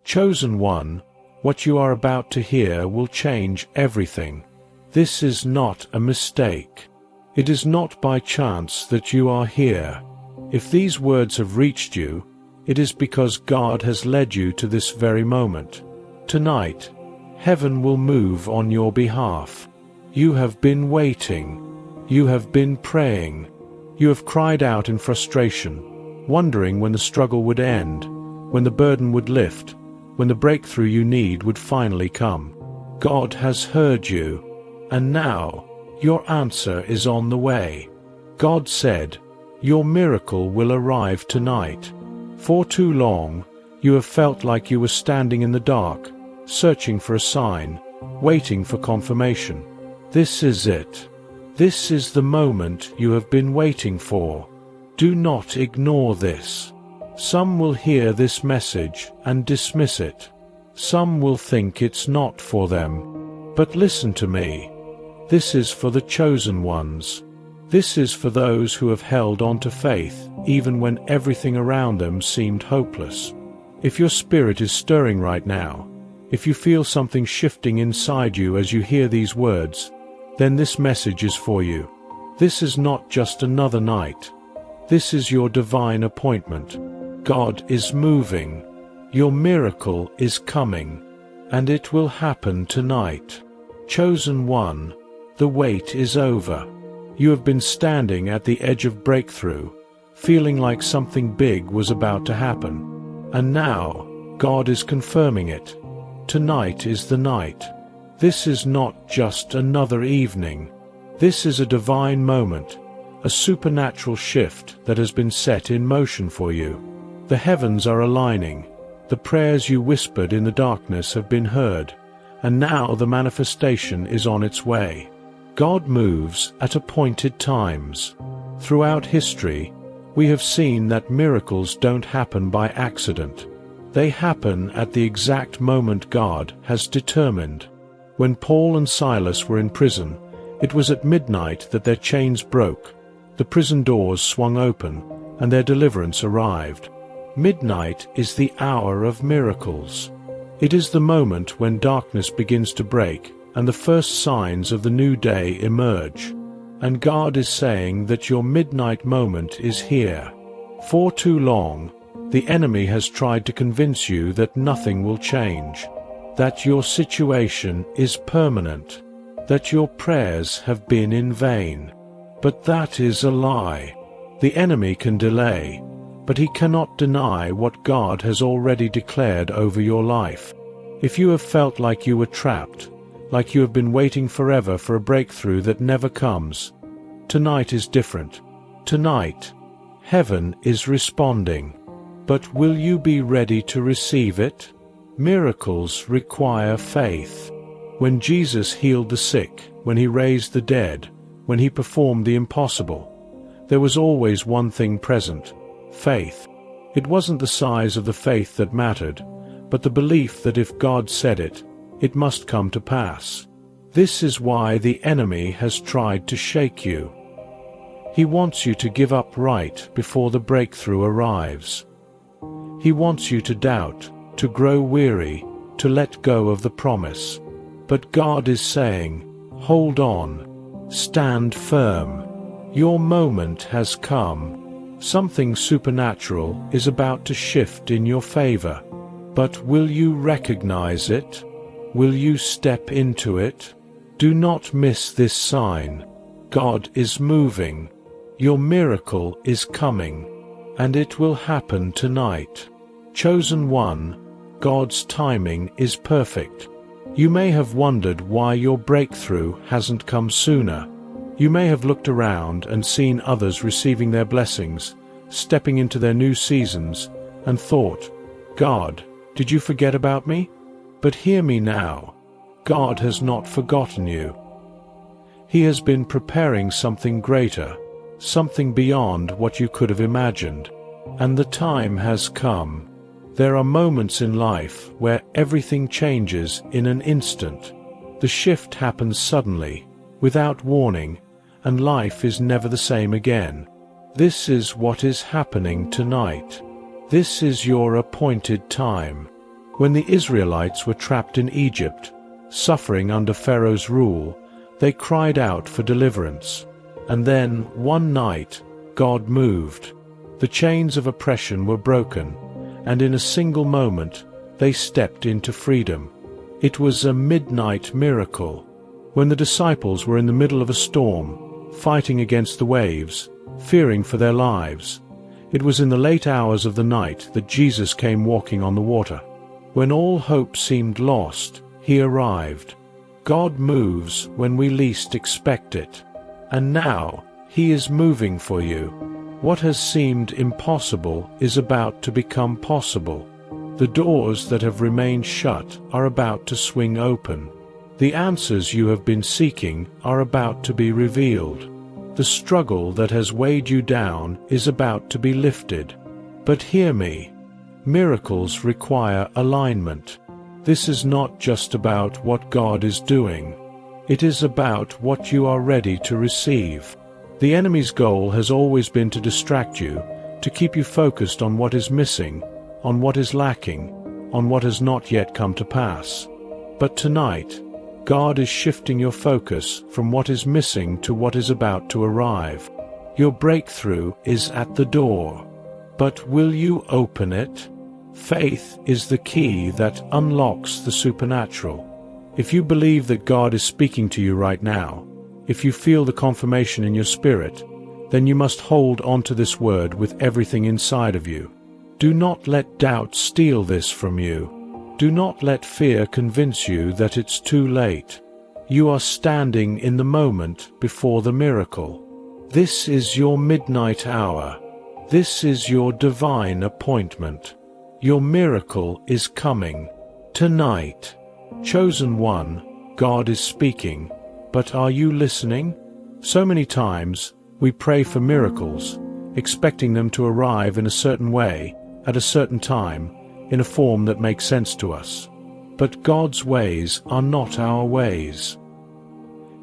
Chosen one, what you are about to hear will change everything. This is not a mistake. It is not by chance that you are here. If these words have reached you, it is because God has led you to this very moment. Tonight, heaven will move on your behalf. You have been waiting. You have been praying. You have cried out in frustration, wondering when the struggle would end, when the burden would lift, when the breakthrough you need would finally come. God has heard you, and now your answer is on the way. God said, "Your miracle will arrive tonight." For too long, you have felt like you were standing in the dark, searching for a sign, waiting for confirmation. This is it. This is the moment you have been waiting for. Do not ignore this. Some will hear this message and dismiss it. Some will think it's not for them. But listen to me. This is for the chosen ones. This is for those who have held on to faith, even when everything around them seemed hopeless. If your spirit is stirring right now, if you feel something shifting inside you as you hear these words, then this message is for you. This is not just another night. This is your divine appointment. God is moving. Your miracle is coming, and it will happen tonight. Chosen one, the wait is over. You have been standing at the edge of breakthrough, feeling like something big was about to happen. And now, God is confirming it. Tonight is the night. This is not just another evening. This is a divine moment, a supernatural shift that has been set in motion for you. The heavens are aligning. The prayers you whispered in the darkness have been heard, and now the manifestation is on its way. God moves at appointed times. Throughout history, we have seen that miracles don't happen by accident. They happen at the exact moment God has determined. When Paul and Silas were in prison, it was at midnight that their chains broke, the prison doors swung open, and their deliverance arrived. Midnight is the hour of miracles. It is the moment when darkness begins to break and the first signs of the new day emerge. And God is saying that your midnight moment is here. For too long, the enemy has tried to convince you that nothing will change, that your situation is permanent, that your prayers have been in vain. But that is a lie. The enemy can delay, but he cannot deny what God has already declared over your life. If you have felt like you were trapped, like you have been waiting forever for a breakthrough that never comes, tonight is different. Tonight, heaven is responding. But will you be ready to receive it? Miracles require faith. When Jesus healed the sick, when he raised the dead, when he performed the impossible, there was always one thing present: faith. It wasn't the size of the faith that mattered, but the belief that if God said it, it must come to pass. This is why the enemy has tried to shake you. He wants you to give up right before the breakthrough arrives. He wants you to doubt, to grow weary, to let go of the promise. But God is saying, hold on, stand firm. Your moment has come. Something supernatural is about to shift in your favor. But will you recognize it? Will you step into it? Do not miss this sign. God is moving. Your miracle is coming, and it will happen tonight. Chosen one, God's timing is perfect. You may have wondered why your breakthrough hasn't come sooner. You may have looked around and seen others receiving their blessings, stepping into their new seasons, and thought, God, did you forget about me? But hear me now. God has not forgotten you. He has been preparing something greater, something beyond what you could have imagined. And the time has come. There are moments in life where everything changes in an instant. The shift happens suddenly, without warning, and life is never the same again. This is what is happening tonight. This is your appointed time. When the Israelites were trapped in Egypt, suffering under Pharaoh's rule, they cried out for deliverance. And then, one night, God moved. The chains of oppression were broken, and in a single moment, they stepped into freedom. It was a midnight miracle. When the disciples were in the middle of a storm, fighting against the waves, fearing for their lives, it was in the late hours of the night that Jesus came walking on the water. When all hope seemed lost, he arrived. God moves when we least expect it. And now, he is moving for you. What has seemed impossible is about to become possible. The doors that have remained shut are about to swing open. The answers you have been seeking are about to be revealed. The struggle that has weighed you down is about to be lifted. But hear me. Miracles require alignment. This is not just about what God is doing. It is about what you are ready to receive. The enemy's goal has always been to distract you, to keep you focused on what is missing, on what is lacking, on what has not yet come to pass. But tonight, God is shifting your focus from what is missing to what is about to arrive. Your breakthrough is at the door. But will you open it? Faith is the key that unlocks the supernatural. If you believe that God is speaking to you right now, if you feel the confirmation in your spirit, then you must hold on to this word with everything inside of you. Do not let doubt steal this from you. Do not let fear convince you that it's too late. You are standing in the moment before the miracle. This is your midnight hour. This is your divine appointment. Your miracle is coming. Tonight. Chosen one, God is speaking. But are you listening? So many times, we pray for miracles, expecting them to arrive in a certain way, at a certain time, in a form that makes sense to us. But God's ways are not our ways.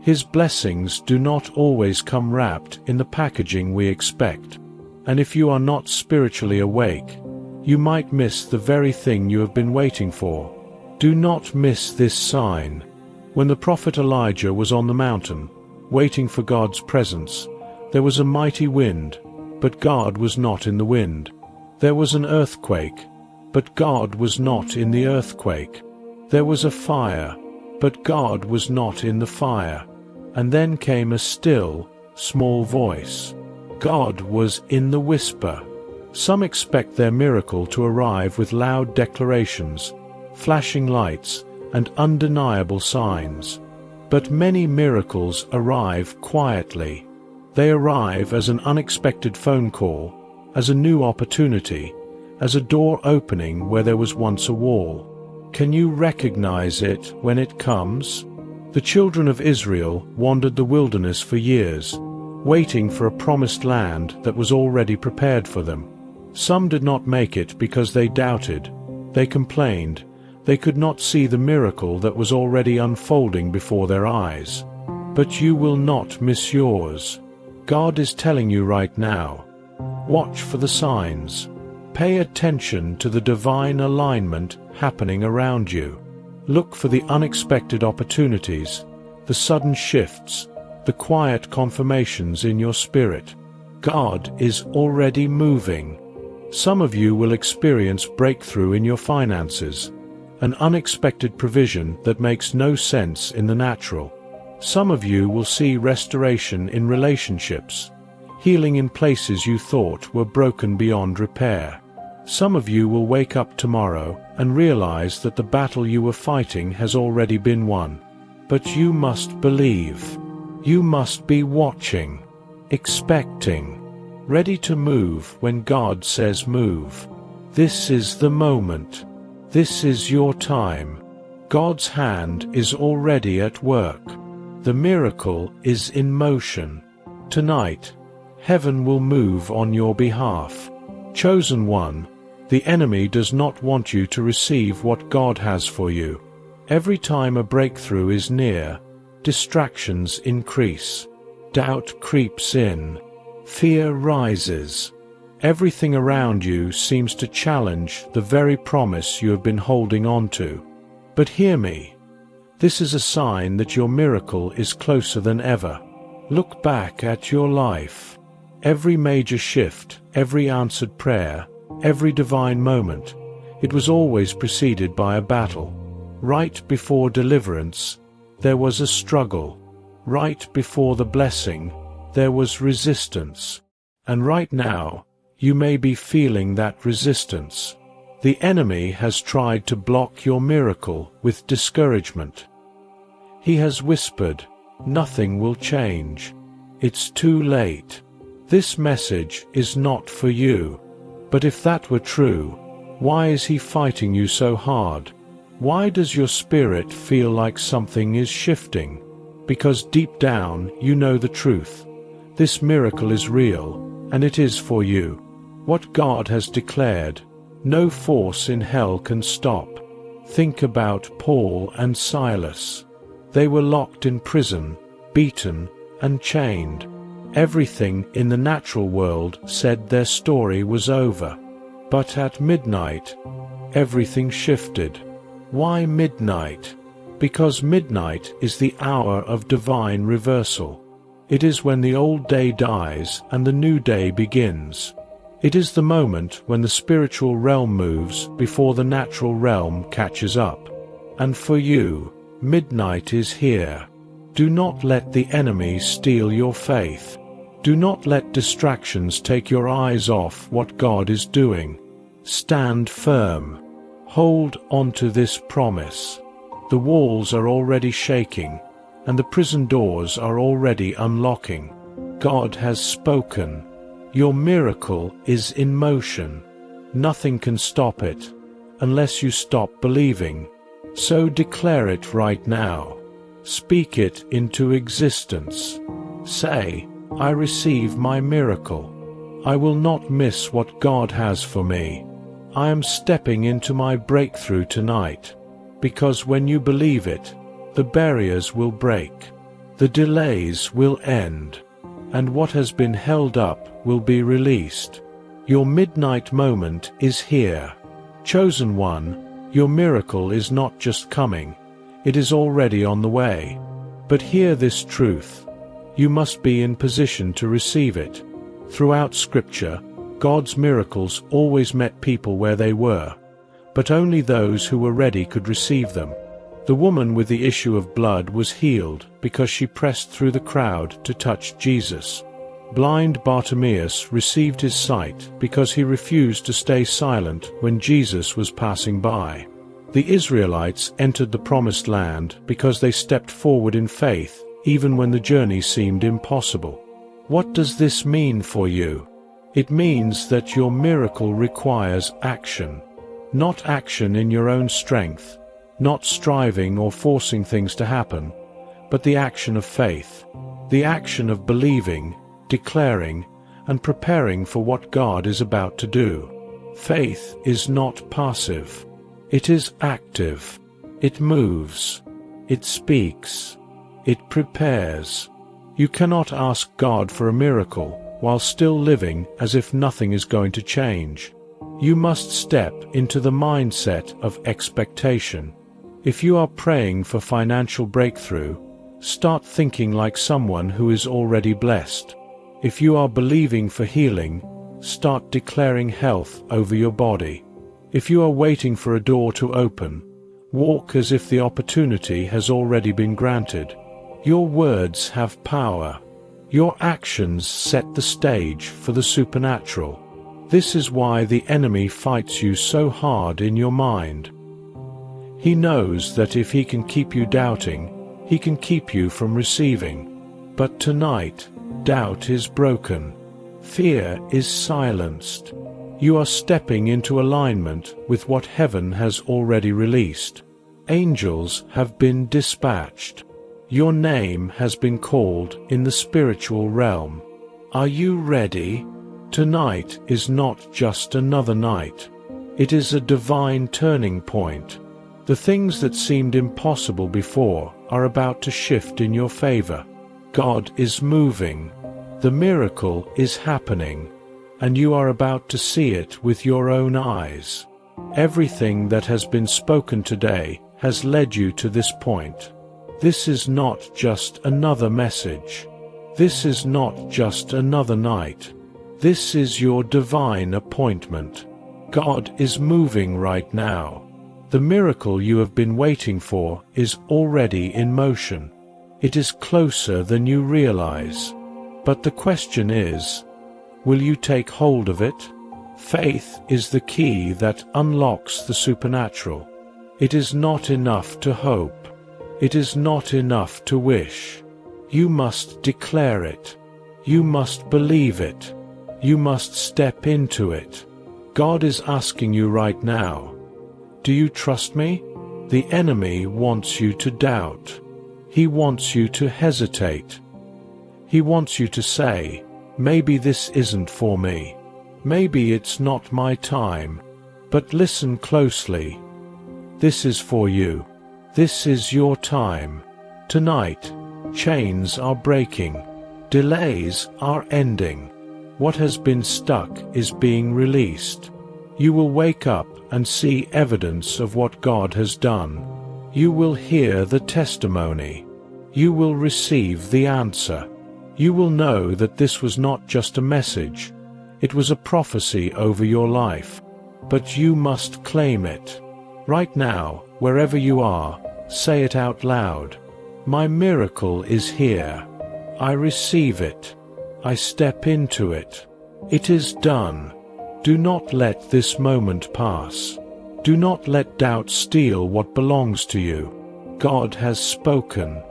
His blessings do not always come wrapped in the packaging we expect. And if you are not spiritually awake, you might miss the very thing you have been waiting for. Do not miss this sign. When the prophet Elijah was on the mountain, waiting for God's presence, there was a mighty wind, but God was not in the wind. There was an earthquake, but God was not in the earthquake. There was a fire, but God was not in the fire. And then came a still, small voice. God was in the whisper. Some expect their miracle to arrive with loud declarations, flashing lights, and undeniable signs. But many miracles arrive quietly. They arrive as an unexpected phone call, as a new opportunity, as a door opening where there was once a wall. Can you recognize it when it comes? The children of Israel wandered the wilderness for years, waiting for a promised land that was already prepared for them. Some did not make it because they doubted. They complained. They could not see the miracle that was already unfolding before their eyes. But you will not miss yours. God is telling you right now. Watch for the signs. Pay attention to the divine alignment happening around you. Look for the unexpected opportunities, the sudden shifts, the quiet confirmations in your spirit. God is already moving. Some of you will experience breakthrough in your finances, an unexpected provision that makes no sense in the natural. Some of you will see restoration in relationships, healing in places you thought were broken beyond repair. Some of you will wake up tomorrow and realize that the battle you were fighting has already been won. But you must believe. You must be watching, expecting, ready to move when God says move. This is the moment. This is your time. God's hand is already at work. The miracle is in motion. Tonight, heaven will move on your behalf. Chosen one, the enemy does not want you to receive what God has for you. Every time a breakthrough is near, distractions increase. Doubt creeps in. Fear rises. Everything around you seems to challenge the very promise you have been holding on to. But hear me. This is a sign that your miracle is closer than ever. Look back at your life. Every major shift, every answered prayer, every divine moment, it was always preceded by a battle. Right before deliverance, there was a struggle. Right before the blessing, there was resistance. And right now, you may be feeling that resistance. The enemy has tried to block your miracle with discouragement. He has whispered, "Nothing will change. It's too late." This message is not for you. But if that were true, why is he fighting you so hard? Why does your spirit feel like something is shifting? Because deep down you know the truth. This miracle is real, and it is for you. What God has declared, no force in hell can stop. Think about Paul and Silas. They were locked in prison, beaten, and chained. Everything in the natural world said their story was over. But at midnight, everything shifted. Why midnight? Because midnight is the hour of divine reversal. It is when the old day dies and the new day begins. It is the moment when the spiritual realm moves before the natural realm catches up. And for you, midnight is here. Do not let the enemy steal your faith. Do not let distractions take your eyes off what God is doing. Stand firm. Hold on to this promise. The walls are already shaking, and the prison doors are already unlocking. God has spoken. Your miracle is in motion. Nothing can stop it, unless you stop believing. So declare it right now. Speak it into existence. Say, "I receive my miracle. I will not miss what God has for me. I am stepping into my breakthrough tonight." Because when you believe it, the barriers will break, the delays will end, and what has been held up will be released. Your midnight moment is here. Chosen one, your miracle is not just coming, it is already on the way. But hear this truth. You must be in position to receive it. Throughout Scripture, God's miracles always met people where they were, but only those who were ready could receive them. The woman with the issue of blood was healed because she pressed through the crowd to touch Jesus. Blind Bartimaeus received his sight because he refused to stay silent when Jesus was passing by. The Israelites entered the promised land because they stepped forward in faith even when the journey seemed impossible. What does this mean for you? It means that your miracle requires action. Not action in your own strength, not striving or forcing things to happen, but the action of faith, the action of believing, declaring, and preparing for what God is about to do. Faith is not passive. It is active. It moves. It speaks. It prepares. You cannot ask God for a miracle while still living as if nothing is going to change. You must step into the mindset of expectation. If you are praying for financial breakthrough, start thinking like someone who is already blessed. If you are believing for healing, start declaring health over your body. If you are waiting for a door to open, walk as if the opportunity has already been granted. Your words have power. Your actions set the stage for the supernatural. This is why the enemy fights you so hard in your mind. He knows that if he can keep you doubting, he can keep you from receiving. But tonight, doubt is broken. Fear is silenced. You are stepping into alignment with what heaven has already released. Angels have been dispatched. Your name has been called in the spiritual realm. Are you ready? Tonight is not just another night. It is a divine turning point. The things that seemed impossible before are about to shift in your favor. God is moving. The miracle is happening. and you are about to see it with your own eyes. Everything that has been spoken today has led you to this point. This is not just another message. This is not just another night. This is your divine appointment. God is moving right now. The miracle you have been waiting for is already in motion. It is closer than you realize. But the question is, will you take hold of it? Faith is the key that unlocks the supernatural. It is not enough to hope. It is not enough to wish. You must declare it. You must believe it. You must step into it. God is asking you right now, do you trust me? The enemy wants you to doubt. He wants you to hesitate. He wants you to say, maybe this isn't for me. Maybe it's not my time. But listen closely. This is for you. This is your time. Tonight, chains are breaking. Delays are ending. What has been stuck is being released. You will wake up and see evidence of what God has done. You will hear the testimony. You will receive the answer. You will know that this was not just a message. It was a prophecy over your life. But you must claim it. Right now, wherever you are, say it out loud. My miracle is here. I receive it. I step into it. It is done. Do not let this moment pass. Do not let doubt steal what belongs to you. God has spoken.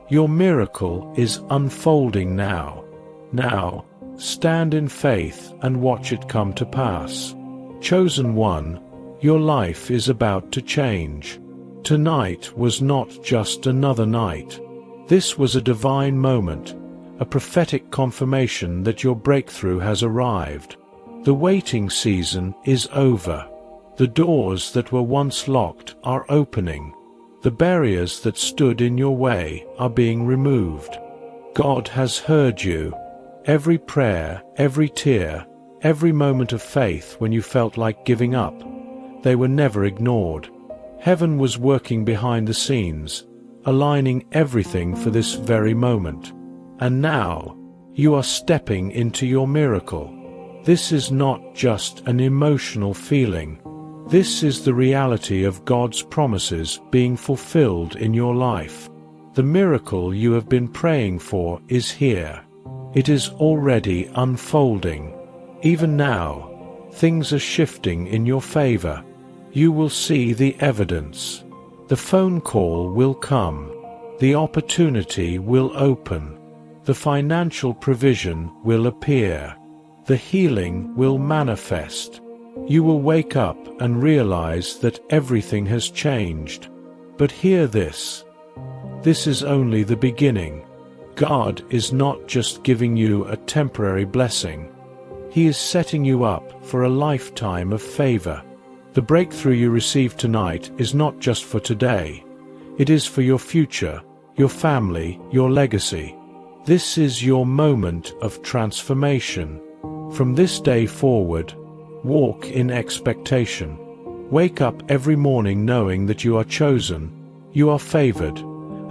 Your miracle is unfolding now. Now, stand in faith and watch it come to pass. Chosen one, your life is about to change. Tonight was not just another night. This was a divine moment, a prophetic confirmation that your breakthrough has arrived. The waiting season is over. The doors that were once locked are opening. The barriers that stood in your way are being removed. God has heard you. Every prayer, every tear, every moment of faith when you felt like giving up, they were never ignored. Heaven was working behind the scenes, aligning everything for this very moment. And now, you are stepping into your miracle. This is not just an emotional feeling. This is the reality of God's promises being fulfilled in your life. The miracle you have been praying for is here. It is already unfolding. Even now, things are shifting in your favor. You will see the evidence. The phone call will come. The opportunity will open. The financial provision will appear. The healing will manifest. You will wake up and realize that everything has changed. But hear this. This is only the beginning. God is not just giving you a temporary blessing. He is setting you up for a lifetime of favor. The breakthrough you receive tonight is not just for today. It is for your future, your family, your legacy. This is your moment of transformation. From this day forward, walk in expectation. Wake up every morning knowing that you are chosen, you are favored,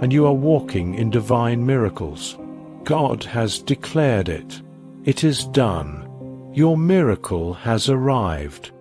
and you are walking in divine miracles. God has declared it. It is done. Your miracle has arrived.